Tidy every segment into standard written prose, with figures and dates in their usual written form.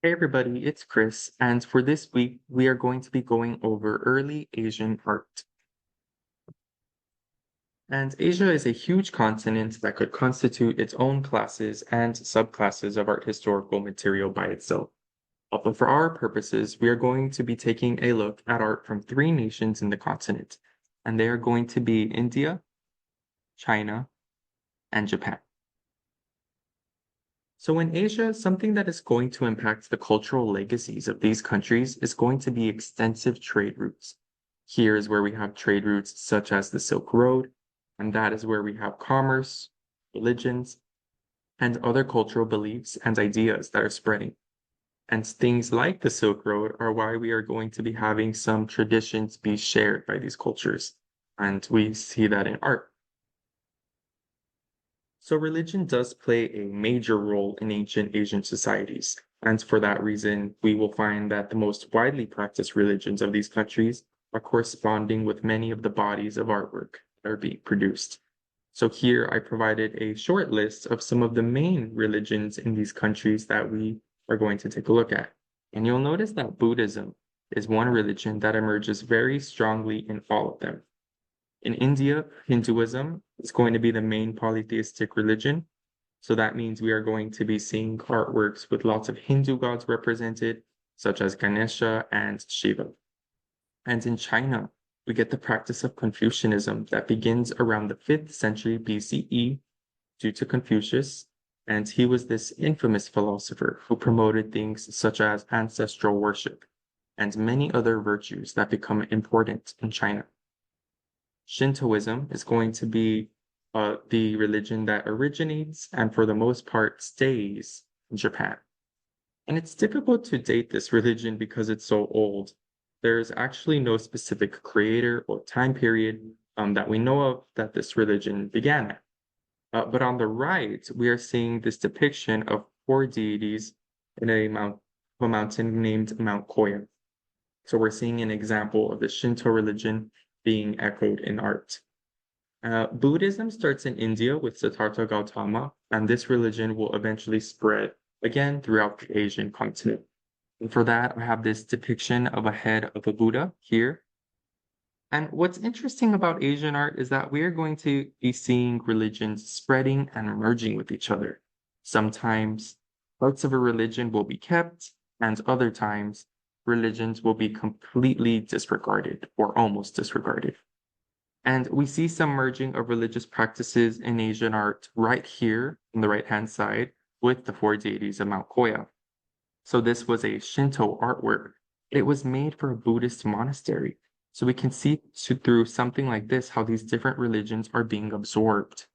Hey everybody, it's Chris, and for this week, we are going to be going over early Asian art. And Asia is a huge continent that could constitute its own classes and subclasses of art historical material by itself. But for our purposes, we are going to be taking a look at art from three nations in the continent, and they are going to be India, China, and Japan. So in Asia, something that is going to impact the cultural legacies of these countries is going to be extensive trade routes. Here is where we have trade routes such as the Silk Road, and that is where we have commerce, religions, and other cultural beliefs and ideas that are spreading. And things like the Silk Road are why we are going to be having some traditions be shared by these cultures. And we see that in art. So religion does play a major role in ancient Asian societies. And for that reason, we will find that the most widely practiced religions of these countries are corresponding with many of the bodies of artwork that are being produced. So here I provided a short list of some of the main religions in these countries that we are going to take a look at. And you'll notice that Buddhism is one religion that emerges very strongly in all of them. In India, Hinduism is going to be the main polytheistic religion. So that means we are going to be seeing artworks with lots of Hindu gods represented, such as Ganesha and Shiva. And in China, we get the practice of Confucianism that begins around the 5th century BCE due to Confucius. And he was this infamous philosopher who promoted things such as ancestral worship and many other virtues that become important in China. Shintoism is going to be the religion that originates and for the most part stays in Japan. And it's difficult to date this religion because it's so old. There's actually no specific creator or time period that we know of that this religion began at. But on the right, we are seeing this depiction of four deities in a mountain named Mount Koya. So we're seeing an example of the Shinto religion being echoed in art. Buddhism starts in India with Siddhartha Gautama, and this religion will eventually spread again throughout the Asian continent. And for that, I have this depiction of a head of a Buddha here. And what's interesting about Asian art is that we are going to be seeing religions spreading and merging with each other. Sometimes parts of a religion will be kept, and other times religions will be completely disregarded or almost disregarded. And we see some merging of religious practices in Asian art right here on the right-hand side with the four deities of Mount Koya. So this was a Shinto artwork. It was made for a Buddhist monastery. So we can see through something like this how these different religions are being absorbed.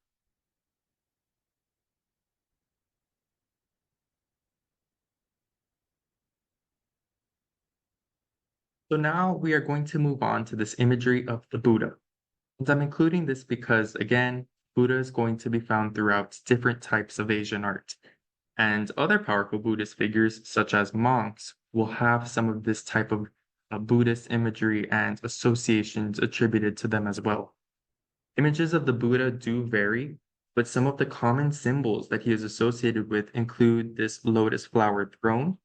So now we are going to move on to this imagery of the Buddha. And I'm including this because, again, Buddha is going to be found throughout different types of Asian art. And other powerful Buddhist figures, such as monks, will have some of this type of Buddhist imagery and associations attributed to them as well. Images of the Buddha do vary, but some of the common symbols that he is associated with include this lotus flower throne.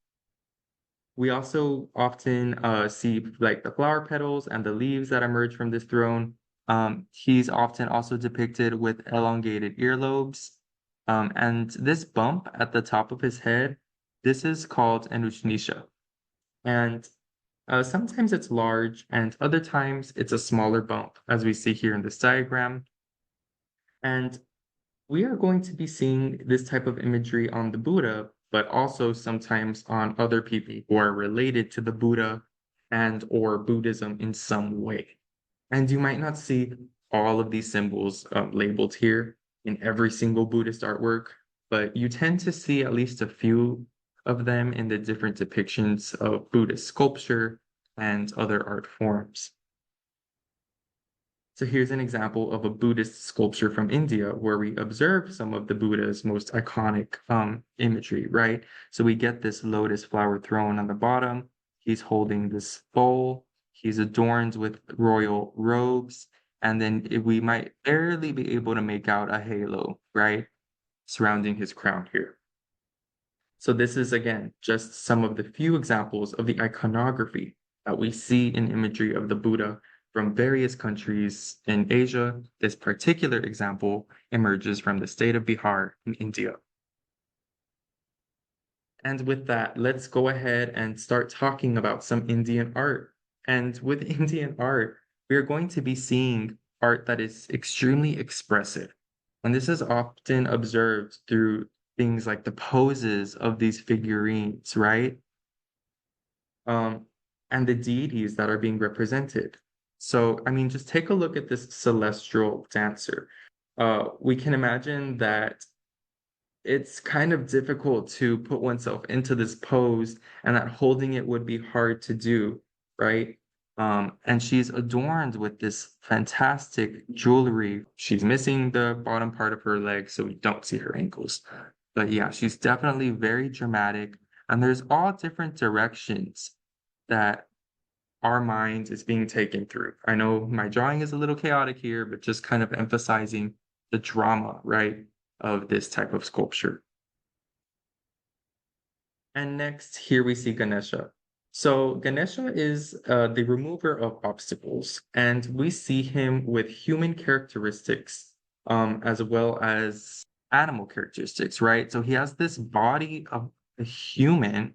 We also often see like the flower petals and the leaves that emerge from this throne. He's often also depicted with elongated earlobes. And this bump at the top of his head, this is called an Ushnisha. And sometimes it's large, and other times it's a smaller bump, as we see here in this diagram. And we are going to be seeing this type of imagery on the Buddha, but also sometimes on other people who are related to the Buddha and or Buddhism in some way. And you might not see all of these symbols labeled here in every single Buddhist artwork, but you tend to see at least a few of them in the different depictions of Buddhist sculpture and other art forms. So here's an example of a Buddhist sculpture from India where we observe some of the Buddha's most iconic imagery, right? So we get this lotus flower throne on the bottom. He's holding this bowl. He's adorned with royal robes. And then we might barely be able to make out a halo, right? Surrounding his crown here. So this is, again, just some of the few examples of the iconography that we see in imagery of the Buddha from various countries in Asia. This particular example emerges from the state of Bihar in India. And with that, let's go ahead and start talking about some Indian art. And with Indian art, we are going to be seeing art that is extremely expressive. And this is often observed through things like the poses of these figurines, right? Um, and the deities that are being represented. So, I mean, just take a look at this celestial dancer. We can imagine that it's kind of difficult to put oneself into this pose and that holding it would be hard to do, right? And she's adorned with this fantastic jewelry. She's missing the bottom part of her leg, so we don't see her ankles. But yeah, she's definitely very dramatic. And there's all different directions that our mind is being taken through. I know my drawing is a little chaotic here, but just kind of emphasizing the drama, right, of this type of sculpture. And next, here we see Ganesha. So Ganesha is the remover of obstacles, and we see him with human characteristics as well as animal characteristics, right? So he has this body of a human,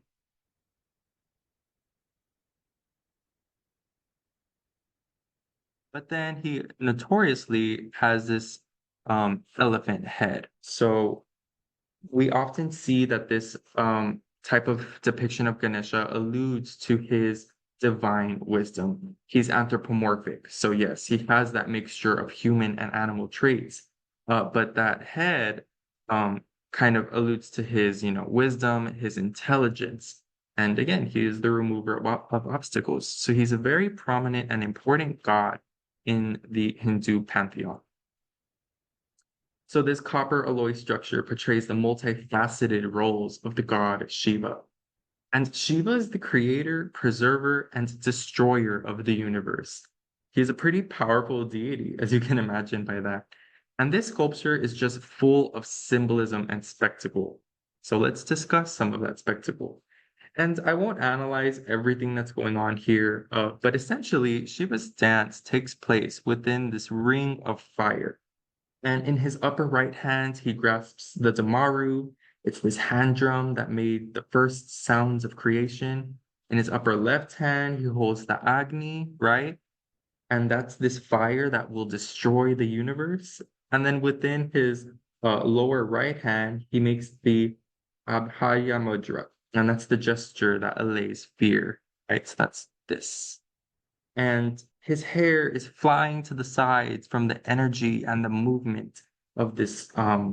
but then he notoriously has this elephant head. So we often see that this type of depiction of Ganesha alludes to his divine wisdom. He's anthropomorphic. So, yes, he has that mixture of human and animal traits. But that head um, kind of alludes to his, wisdom, his intelligence. And again, he is the remover of obstacles. So he's a very prominent and important god in the Hindu pantheon. So this copper alloy structure portrays the multifaceted roles of the god Shiva. And Shiva is the creator, preserver, and destroyer of the universe. He's a pretty powerful deity, as you can imagine by that. And this sculpture is just full of symbolism and spectacle. So let's discuss some of that spectacle. And I won't analyze everything that's going on here, but essentially, Shiva's dance takes place within this ring of fire. And in his upper right hand, he grasps the Damaru. It's this hand drum that made the first sounds of creation. In his upper left hand, he holds the Agni, right? And that's this fire that will destroy the universe. And then within his lower right hand, he makes the Abhaya Mudra. And that's the gesture that allays fear, right? So that's this. And his hair is flying to the sides from the energy and the movement of this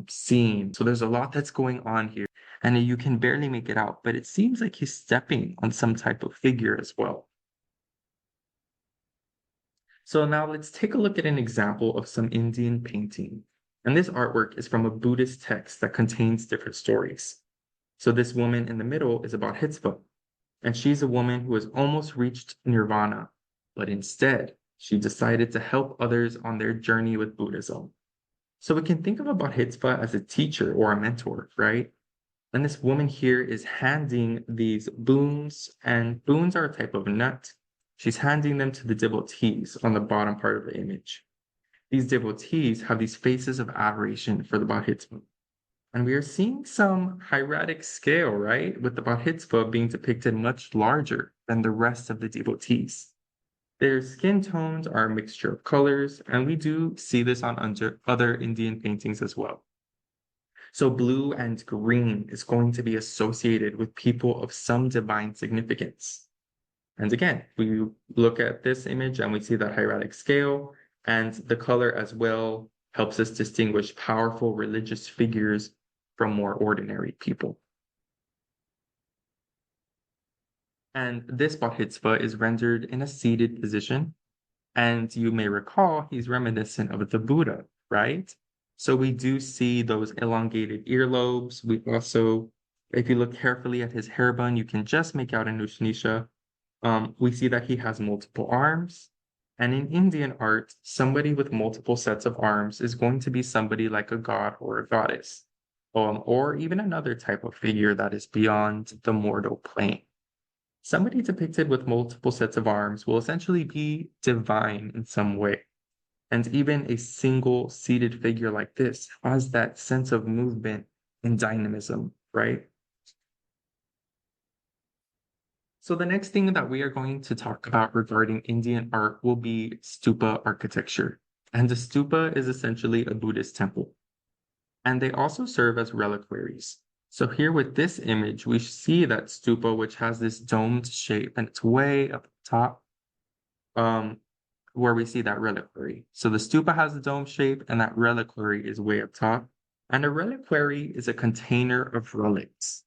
scene. So there's a lot that's going on here, and you can barely make it out, but it seems like he's stepping on some type of figure as well. So now let's take a look at an example of some Indian painting. And this artwork is from a Buddhist text that contains different stories. So this woman in the middle is about Hitva, and she's a woman who has almost reached nirvana, but instead, she decided to help others on their journey with Buddhism. So we can think of a Bodhisattva as a teacher or a mentor, right? And this woman here is handing these boons, and boons are a type of nut. She's handing them to the devotees on the bottom part of the image. These devotees have these faces of adoration for the Bodhisattva. And we are seeing some hieratic scale, right? With the Bodhisattva being depicted much larger than the rest of the devotees. Their skin tones are a mixture of colors, and we do see this on other Indian paintings as well. So blue and green is going to be associated with people of some divine significance. And again, we look at this image and we see that hieratic scale, and the color as well helps us distinguish powerful religious figures from more ordinary people. And this Bodhisattva is rendered in a seated position. And you may recall he's reminiscent of the Buddha, right? So we do see those elongated earlobes. We also, if you look carefully at his hair bun, you can just make out an Ushnisha. We see that he has multiple arms. And in Indian art, somebody with multiple sets of arms is going to be somebody like a god or a goddess. or even another type of figure that is beyond the mortal plane. Somebody depicted with multiple sets of arms will essentially be divine in some way. And even a single seated figure like this has that sense of movement and dynamism, right? So the next thing that we are going to talk about regarding Indian art will be stupa architecture. And the stupa is essentially a Buddhist temple. And they also serve as reliquaries. So here with this image, we see that stupa, which has this domed shape, and it's way up top, um, where we see that reliquary. So the stupa has a dome shape, and that reliquary is way up top. And a reliquary is a container of relics,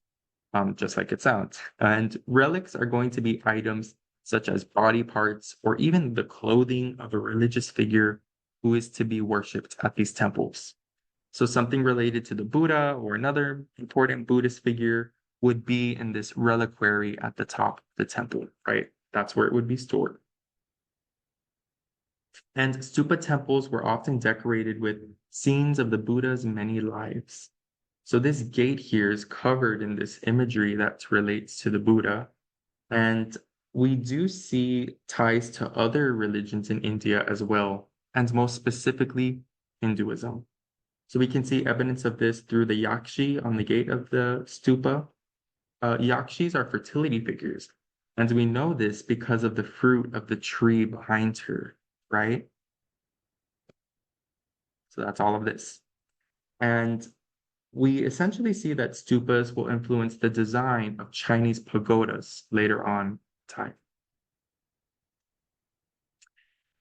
just like it sounds. And relics are going to be items such as body parts or even the clothing of a religious figure who is to be worshipped at these temples. So something related to the Buddha or another important Buddhist figure would be in this reliquary at the top of the temple, right? That's where it would be stored. And stupa temples were often decorated with scenes of the Buddha's many lives. So this gate here is covered in this imagery that relates to the Buddha. And we do see ties to other religions in India as well, and most specifically Hinduism. So we can see evidence of this through the yakshi on the gate of the stupa. Yakshis are fertility figures, and we know this because of the fruit of the tree behind her, right? So that's all of this. And we essentially see that stupas will influence the design of Chinese pagodas later on in time.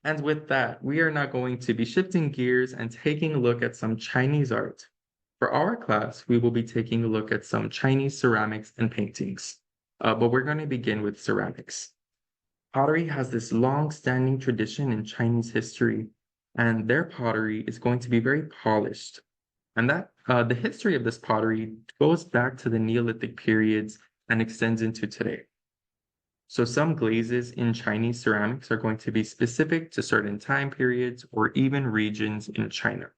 And with that, we are now going to be shifting gears and taking a look at some Chinese art. For our class, we will be taking a look at some Chinese ceramics and paintings, but we're going to begin with ceramics. Pottery has this long-standing tradition in Chinese history, and their pottery is going to be very polished. And that the history of this pottery goes back to the Neolithic periods and extends into today. So some glazes in Chinese ceramics are going to be specific to certain time periods or even regions in China.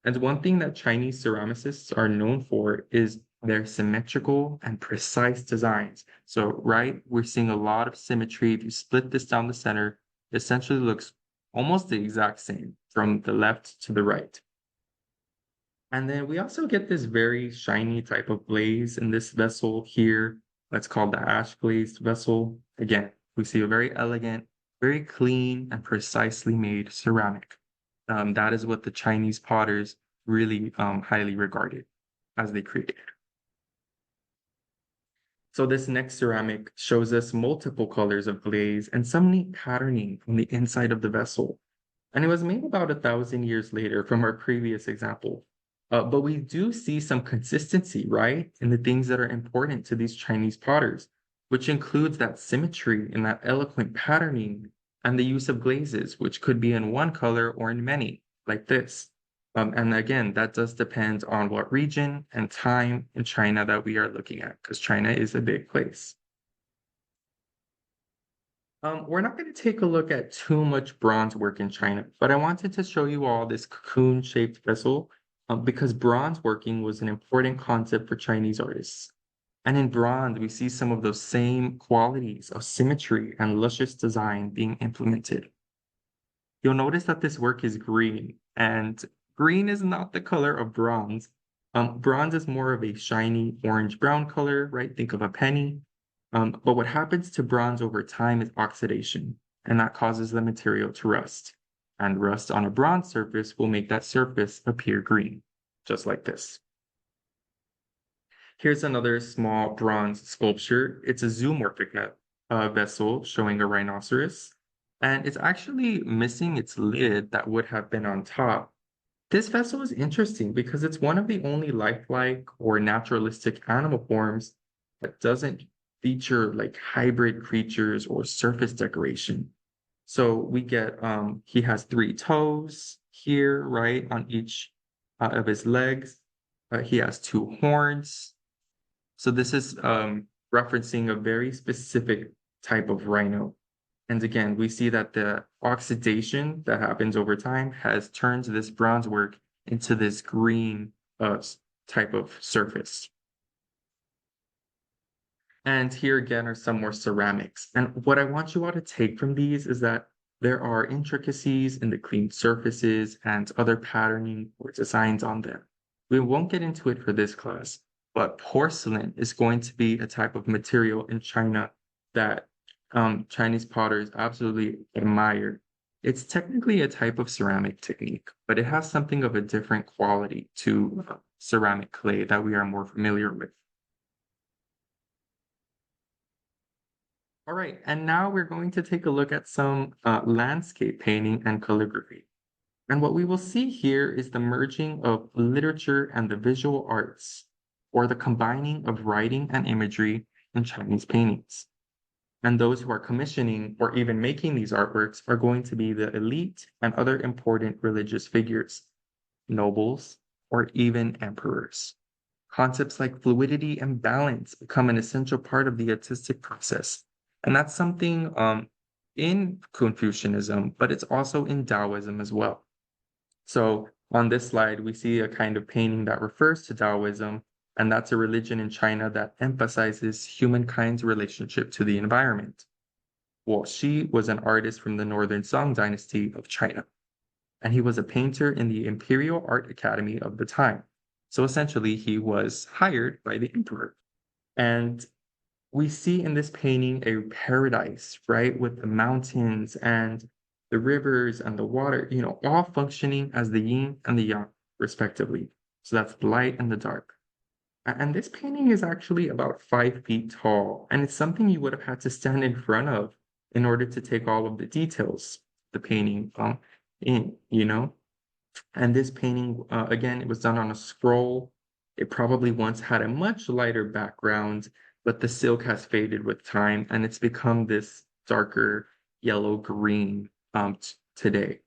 And one thing that Chinese ceramicists are known for is their symmetrical and precise designs. So, right, we're seeing a lot of symmetry. If you split this down the center, it essentially looks almost the exact same from the left to the right. And then we also get this very shiny type of glaze in this vessel here. That's called the ash glazed vessel. Again, we see a very elegant, very clean, and precisely made ceramic. That is what the Chinese potters really highly regarded as they created. So this next ceramic shows us multiple colors of glaze and some neat patterning on the inside of the vessel. And it was made about 1,000 years later from our previous example. But we do see some consistency, right, in the things that are important to these Chinese potters, which includes that symmetry and that eloquent patterning and the use of glazes, which could be in one color or in many, like this. And again, that does depend on what region and time in China that we are looking at, because China is a big place. We're not going to take a look at too much bronze work in China, but I wanted to show you all this cocoon-shaped vessel because bronze working was an important concept for Chinese artists. And in bronze, we see some of those same qualities of symmetry and luscious design being implemented. You'll notice that this work is green, and green is not the color of bronze. Bronze is more of a shiny orange-brown color, right? Think of a penny. But what happens to bronze over time is oxidation, and that causes the material to rust. And rust on a bronze surface will make that surface appear green, just like this. Here's another small bronze sculpture. It's a zoomorphic vessel showing a rhinoceros, and it's actually missing its lid that would have been on top. This vessel is interesting because it's one of the only lifelike or naturalistic animal forms that doesn't feature like hybrid creatures or surface decoration. So we get he has 3 toes here, right, on each of his legs. He has 2 horns. So this is referencing a very specific type of rhino. And again, we see that the oxidation that happens over time has turned this bronze work into this green type of surface. And here again are some more ceramics. And what I want you all to take from these is that there are intricacies in the clean surfaces and other patterning or designs on them. We won't get into it for this class, but porcelain is going to be a type of material in China that Chinese potters absolutely admire. It's technically a type of ceramic technique, but it has something of a different quality to ceramic clay that we are more familiar with. All right, and now we're going to take a look at some landscape painting and calligraphy. And what we will see here is the merging of literature and the visual arts, or the combining of writing and imagery in Chinese paintings. And those who are commissioning or even making these artworks are going to be the elite and other important religious figures, nobles, or even emperors. Concepts like fluidity and balance become an essential part of the artistic process. And that's something in Confucianism, but it's also in Taoism as well. So on this slide, we see a kind of painting that refers to Taoism, and that's a religion in China that emphasizes humankind's relationship to the environment. Well, Shi was an artist from the Northern Song dynasty of China, and he was a painter in the Imperial Art Academy of the time. So essentially, he was hired by the emperor. And we see in this painting a paradise, right, with the mountains and the rivers and the water, all functioning as the yin and the yang, respectively. So that's the light and the dark. And this painting is actually about 5 feet tall, and it's something you would have had to stand in front of in order to take all of the details the painting in. And this painting, again, it was done on a scroll. It probably once had a much lighter background, but the silk has faded with time and it's become this darker yellow green today.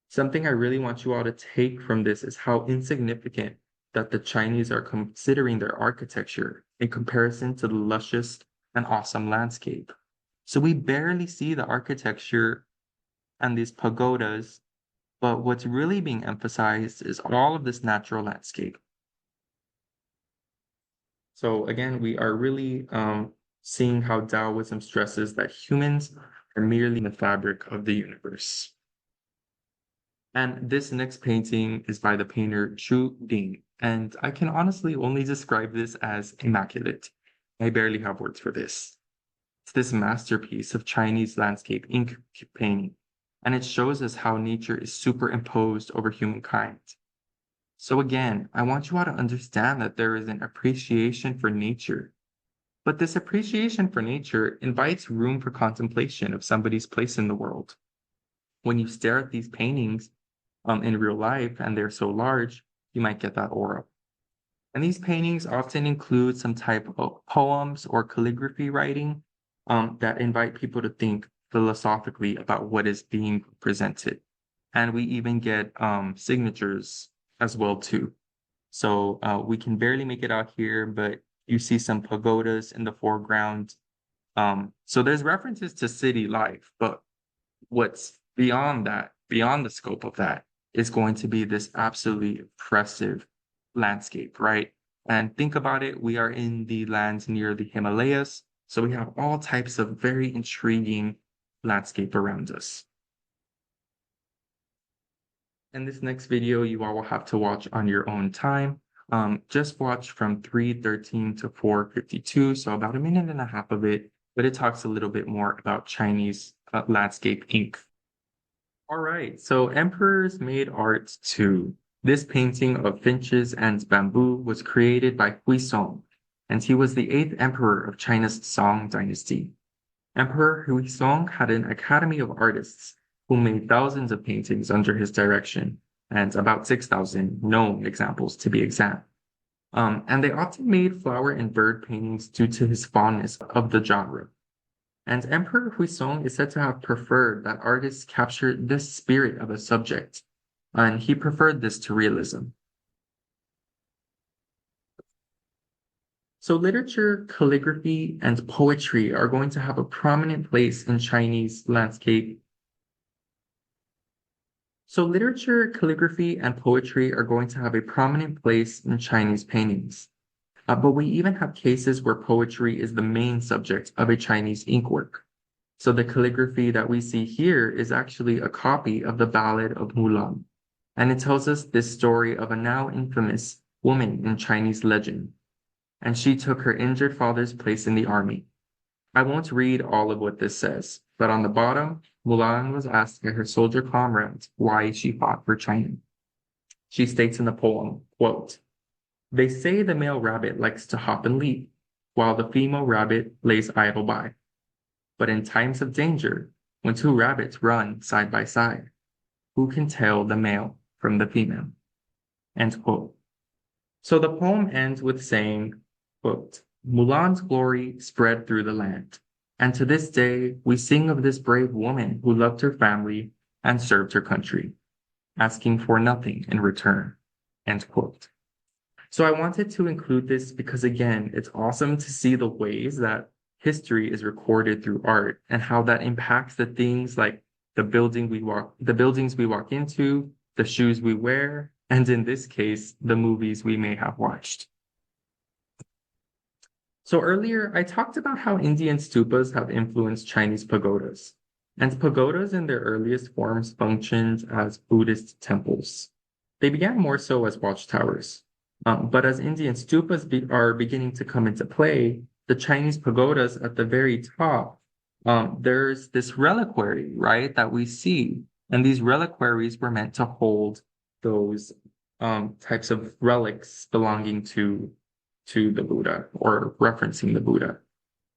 Something I really want you all to take from this is how insignificant that the Chinese are considering their architecture in comparison to the luscious and awesome landscape. So we barely see the architecture and these pagodas, but what's really being emphasized is all of this natural landscape. So again, we are really seeing how Taoism stresses that humans are merely the fabric of the universe. And this next painting is by the painter Chu Ding, and I can honestly only describe this as immaculate. I barely have words for this. It's this masterpiece of Chinese landscape ink painting, and it shows us how nature is superimposed over humankind. So again, I want you all to understand that there is an appreciation for nature, but this appreciation for nature invites room for contemplation of somebody's place in the world. When you stare at these paintings in real life and they're so large, you might get that aura. And these paintings often include some type of poems or calligraphy writing that invite people to think philosophically about what is being presented. And we even get signatures as well too. So we can barely make it out here, but you see some pagodas in the foreground. So there's references to city life, but what's beyond that, beyond the scope of that, is going to be this absolutely impressive landscape, right? And think about it, we are in the lands near the Himalayas, so we have all types of very intriguing landscape around us. And this next video, you all will have to watch on your own time. Just watch from 3:13 to 4:52, so about a minute and a half of it, but it talks a little bit more about Chinese landscape ink. All right, so emperors made art too. This painting of finches and bamboo was created by Huizong, and he was the 8th emperor of China's Song dynasty. Emperor Huizong had an academy of artists who made thousands of paintings under his direction, and about 6,000 known examples to be exact. And they often made flower and bird paintings due to his fondness of the genre. And Emperor Huizong is said to have preferred that artists capture the spirit of a subject, and he preferred this to realism. So literature, calligraphy, and poetry are going to have a prominent place in Chinese landscape. So literature, calligraphy, and poetry are going to have a prominent place in Chinese paintings. But we even have cases where poetry is the main subject of a Chinese inkwork. So the calligraphy that we see here is actually a copy of the Ballad of Mulan, and it tells us this story of a now infamous woman in Chinese legend, and she took her injured father's place in the army. I won't read all of what this says, but on the bottom, Mulan was asked by her soldier comrades why she fought for China. She states in the poem, quote, "They say the male rabbit likes to hop and leap, while the female rabbit lays idle by. But in times of danger, when two rabbits run side by side, who can tell the male from the female?" End quote. So the poem ends with saying, quote, "Mulan's glory spread through the land, and to this day we sing of this brave woman who loved her family and served her country, asking for nothing in return." End quote. So I wanted to include this because again, it's awesome to see the ways that history is recorded through art and how that impacts the things like the buildings we walk into, the shoes we wear, and in this case, the movies we may have watched. So earlier, I talked about how Indian stupas have influenced Chinese pagodas, and pagodas in their earliest forms functioned as Buddhist temples. They began more so as watchtowers. But as Indian stupas are beginning to come into play, the Chinese pagodas at the very top, there's this reliquary, right, that we see. And these reliquaries were meant to hold those types of relics belonging to the Buddha or referencing the Buddha.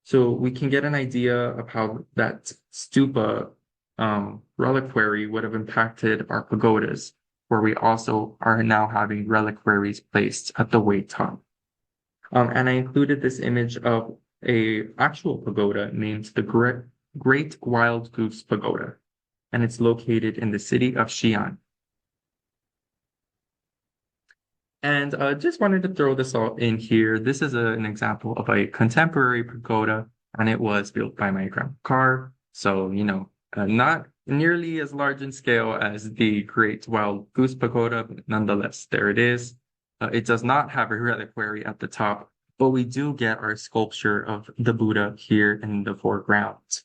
So we can get an idea of how that stupa reliquary would have impacted our pagodas, where we also are now having reliquaries placed at the way top. And I included this image of a actual pagoda named the Great Wild Goose Pagoda, and it's located in the city of Xi'an. And just wanted to throw this all in here. This is an example of a contemporary pagoda, and it was built by my grandpa Karr. So, not nearly as large in scale as the Great Wild Goose Pagoda, but nonetheless, there it is. It does not have a reliquary at the top, but we do get our sculpture of the Buddha here in the foreground.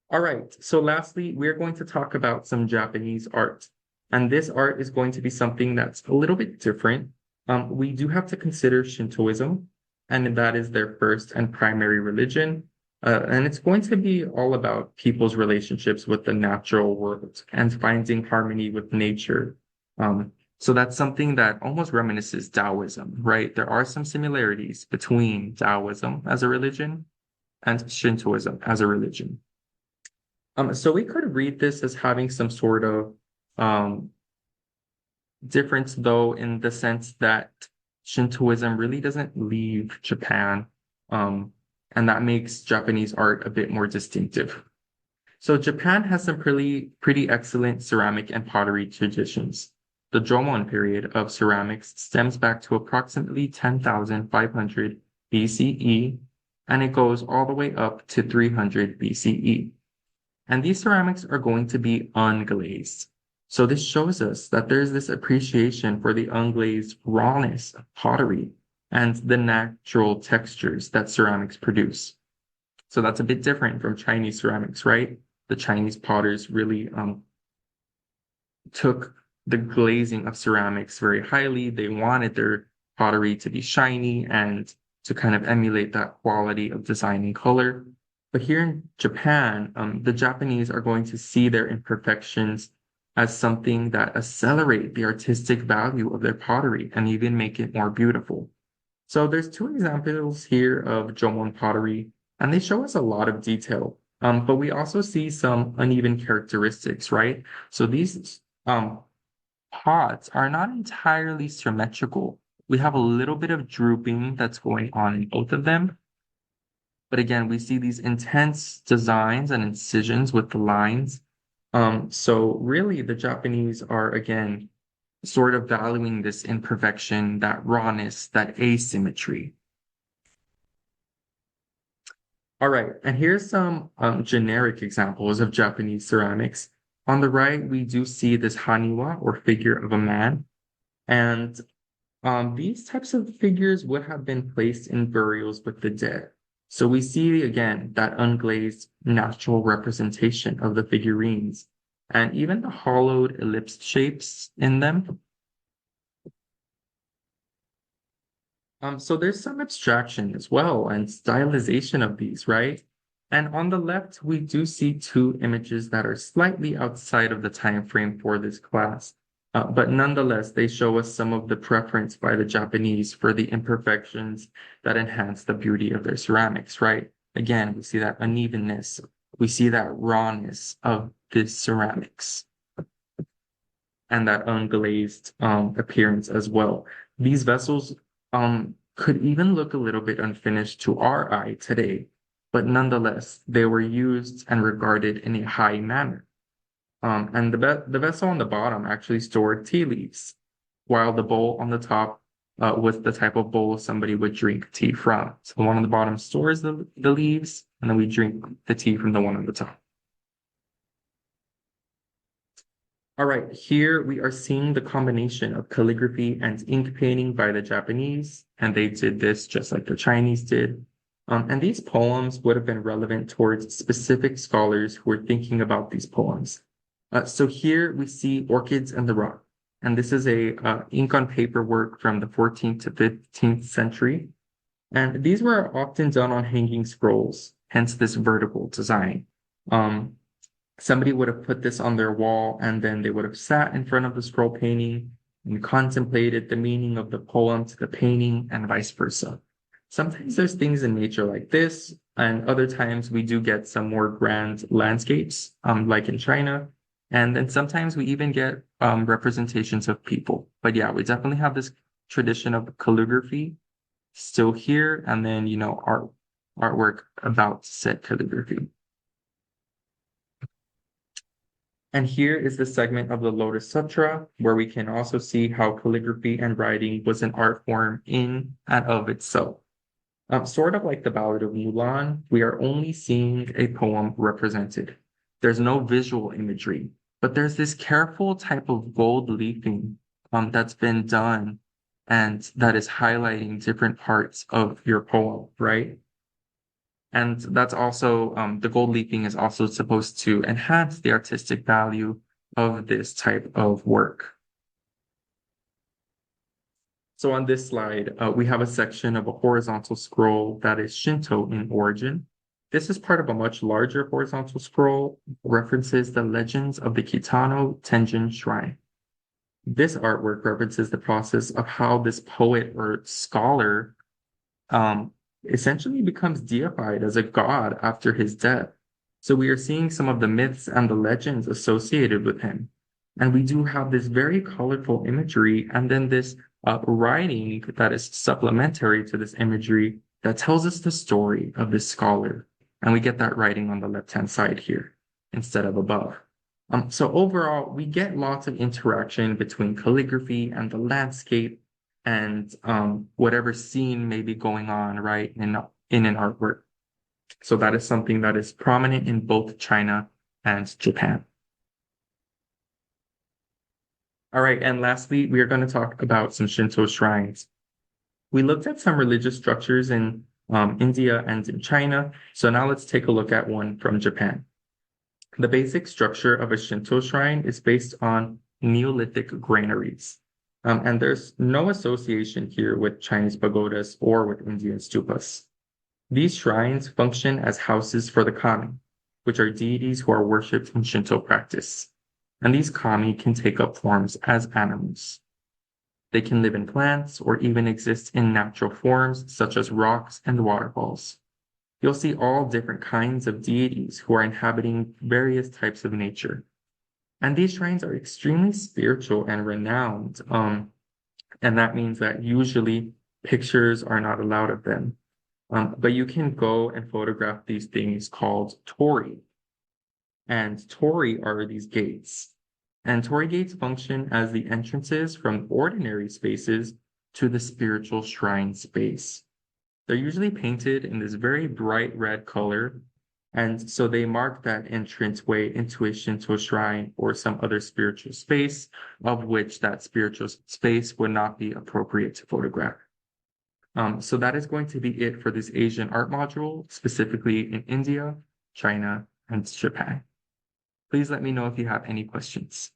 All right, so lastly, we're going to talk about some Japanese art. And this art is going to be something that's a little bit different. We do have to consider Shintoism, and that is their first and primary religion. And it's going to be all about people's relationships with the natural world and finding harmony with nature. So that's something that almost reminisces Taoism, right? There are some similarities between Taoism as a religion and Shintoism as a religion. So we could read this as having some sort of difference, though, in the sense that Shintoism really doesn't leave Japan, and that makes Japanese art a bit more distinctive. So Japan has some pretty excellent ceramic and pottery traditions. The Jomon period of ceramics stems back to approximately 10,500 BCE, and it goes all the way up to 300 BCE. And these ceramics are going to be unglazed. So this shows us that there's this appreciation for the unglazed rawness of pottery and the natural textures that ceramics produce. So that's a bit different from Chinese ceramics, right? The Chinese potters really took the glazing of ceramics very highly. They wanted their pottery to be shiny and to kind of emulate that quality of design and color. But here in Japan, the Japanese are going to see their imperfections as something that accelerate the artistic value of their pottery and even make it more beautiful. So there's two examples here of Jomon pottery, and they show us a lot of detail. But we also see some uneven characteristics, right? So these pots are not entirely symmetrical. We have a little bit of drooping that's going on in both of them. But again, we see these intense designs and incisions with the lines. So really the Japanese are, again, sort of valuing this imperfection, that rawness, that asymmetry. All right, and here's some generic examples of Japanese ceramics. On the right, we do see this haniwa or figure of a man, and these types of figures would have been placed in burials with the dead. So we see again that unglazed natural representation of the figurines and even the hollowed ellipse shapes in them. So there's some abstraction as well and stylization of these, right? And on the left, we do see two images that are slightly outside of the time frame for this class. But nonetheless, they show us some of the preference by the Japanese for the imperfections that enhance the beauty of their ceramics, right? Again, we see that unevenness, we see that rawness of this ceramics and that unglazed appearance as well. These vessels could even look a little bit unfinished to our eye today, but nonetheless, they were used and regarded in a high manner. And the vessel on the bottom actually stored tea leaves, while the bowl on the top was the type of bowl somebody would drink tea from. So the one on the bottom stores the leaves, and then we drink the tea from the one on the top. All right, here we are seeing the combination of calligraphy and ink painting by the Japanese, and they did this just like the Chinese did. And these poems would have been relevant towards specific scholars who were thinking about these poems. So here we see Orchids and the Rock, and this is a ink on paper work from the 14th to 15th century. And these were often done on hanging scrolls, hence this vertical design. Um, Somebody would have put this on their wall and then they would have sat in front of the scroll painting and contemplated the meaning of the poem to the painting and vice versa. Sometimes there's things in nature like this, and other times we do get some more grand landscapes, like in China. And then sometimes we even get representations of people. But yeah, we definitely have this tradition of calligraphy still here, and then artwork about said calligraphy. And here is the segment of the Lotus Sutra, where we can also see how calligraphy and writing was an art form in and of itself. Sort of like the Ballad of Mulan, we are only seeing a poem represented. There's no visual imagery, but there's this careful type of gold leafing that's been done and that is highlighting different parts of your poem, right? And that's also, the gold leafing is also supposed to enhance the artistic value of this type of work. So on this slide, we have a section of a horizontal scroll that is Shinto in origin. This is part of a much larger horizontal scroll, references the legends of the Kitano Tenjin Shrine. This artwork references the process of how this poet or scholar essentially becomes deified as a god after his death. So we are seeing some of the myths and the legends associated with him. And we do have this very colorful imagery and then this writing that is supplementary to this imagery that tells us the story of this scholar. And we get that writing on the left-hand side here instead of above. So overall, we get lots of interaction between calligraphy and the landscape and whatever scene may be going on, right, in an artwork. So that is something that is prominent in both China and Japan. All right, and lastly, we are going to talk about some Shinto shrines. We looked at some religious structures in India and in China, so now let's take a look at one from Japan. The basic structure of a Shinto shrine is based on Neolithic granaries. And there's no association here with Chinese pagodas or with Indian stupas. These shrines function as houses for the kami, which are deities who are worshipped in Shinto practice. And these kami can take up forms as animals. They can live in plants or even exist in natural forms such as rocks and waterfalls. You'll see all different kinds of deities who are inhabiting various types of nature. And these shrines are extremely spiritual and renowned. And that means that usually pictures are not allowed of them. But you can go and photograph these things called torii. And torii are these gates. And torii gates function as the entrances from ordinary spaces to the spiritual shrine space. They're usually painted in this very bright red color, and so they mark that entranceway intuition to a shrine or some other spiritual space, of which that spiritual space would not be appropriate to photograph. So that is going to be it for this Asian art module, specifically in India, China, and Japan. Please let me know if you have any questions.